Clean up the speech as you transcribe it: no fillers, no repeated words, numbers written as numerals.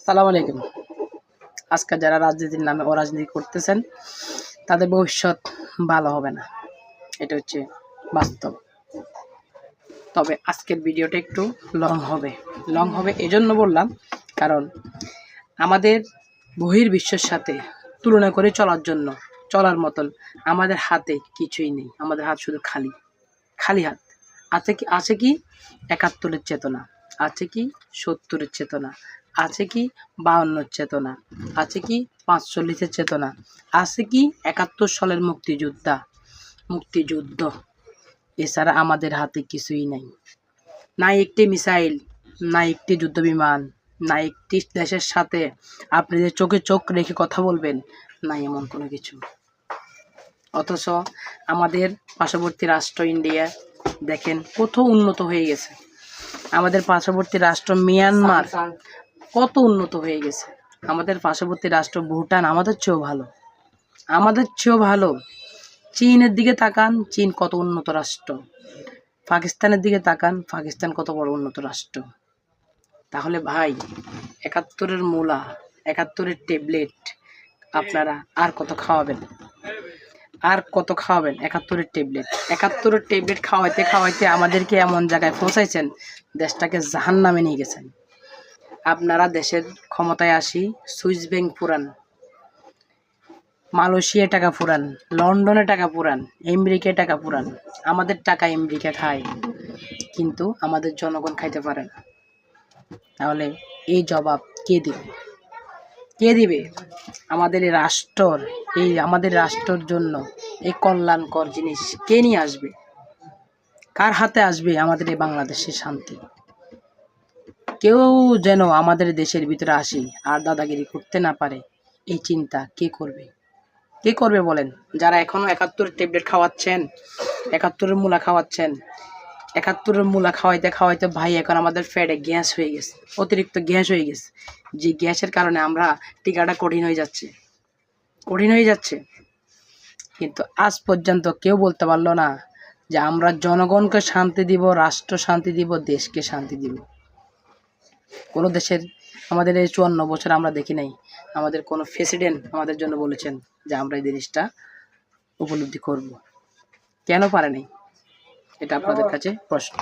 আসসালামু আলাইকুম। আজকে যারা রাজনীতির নামে অরাজনীতি করতেছেন তাদের ভবিষ্যৎ ভালো হবে না, এটা হচ্ছে বাস্তব। তবে আজকের ভিডিওটা একটু লং হবে এজন্য বললাম, কারণ আমাদের বহির্বিশ্বের সাথে তুলনা করে চলার মতন আমাদের হাতে কিছুই নেই। আমাদের হাত শুধু খালি হাত। আছে কি ৭১-এর চেতনা, আছে কি ৭০-এর চেতনা, আছে কি ৫২-এর চেতনা, আছে কি ৪৫-এর চেতনা, আছে কি ৭১ সালের মুক্তিযুদ্ধ। এছাড়া আমাদের হাতে কিছুই নাই। নাই একটি মিসাইল, না একটি যুদ্ধবিমান, না একটি দেশের সাথে আপনি যে চোখে চোখ রেখে কথা বলবেন, নাই এমন কোনো কিছু। অথচ আমাদের পার্শ্ববর্তী রাষ্ট্র ইন্ডিয়া দেখেন কত উন্নত হয়ে গেছে। আমাদের পার্শ্ববর্তী রাষ্ট্র মিয়ানমার কত উন্নত হয়ে গেছে। আমাদের পার্শ্ববর্তী রাষ্ট্র ভুটান আমাদের চেয়েও ভালো। চীনের দিকে তাকান, চীন কত উন্নত রাষ্ট্র। পাকিস্তানের দিকে তাকান, পাকিস্তান কত বড় উন্নত রাষ্ট্র। তাহলে ভাই ৭১-এর মূলা, ৭১-এর ট্যাবলেট আপনারা আর কত খাওয়াবেন? ৭১-এর ট্যাবলেট খাওয়াইতে আমাদেরকে এমন জায়গায় পৌঁছাইছেন, দেশটাকে জাহান্নামে নিয়ে গেছেন। আপনারা দেশের ক্ষমতায় আসি সুইস ব্যাংক পুরান, মালয়েশিয়ায় টাকা পুরান, লন্ডনে টাকা পুরান, আমেরিকায় টাকা পুরান। আমাদের টাকা আমেরিকা খায়, কিন্তু আমাদের জনগণ খাইতে পারে না। তাহলে এই জবাব কে দিবে? আমাদের রাষ্ট্রের জন্য এই কল্যাণকর জিনিস কে নিয়ে আসবে? কার হাতে আসবে আমাদের এই বাংলাদেশের শান্তি? কেউ যেন আমাদের দেশের ভিতরে আসি আর দাদাগিরি করতে না পারে, এই চিন্তা কে করবে বলেন? যারা এখনো ৭১-এর ট্যাবলেট খাওয়াচ্ছেন, ৭১-এর মূলা খাওয়াচ্ছেন, ৭১-এর মূলা খাওয়াইতে ভাই এখন আমাদের পেটে গ্যাস হয়ে গেছে, অতিরিক্ত গ্যাস হয়ে গেছে। যে গ্যাসের কারণে আমরা টিকাটা কঠিন হয়ে যাচ্ছে। কিন্তু আজ পর্যন্ত কেউ বলতে পারলো না যে আমরা জনগণকে শান্তি দিব, রাষ্ট্র শান্তি দিব, দেশকে শান্তি দিব। কোনো দেশের আমাদের এই ৫৪ বছর আমরা দেখি নাই আমাদের কোনো প্রেসিডেন্ট আমাদের জন্য বলেছেন যে আমরা এই জিনিসটা উপলব্ধি করব। কেন পারে নাই? এটা আপনাদের কাছে প্রশ্ন।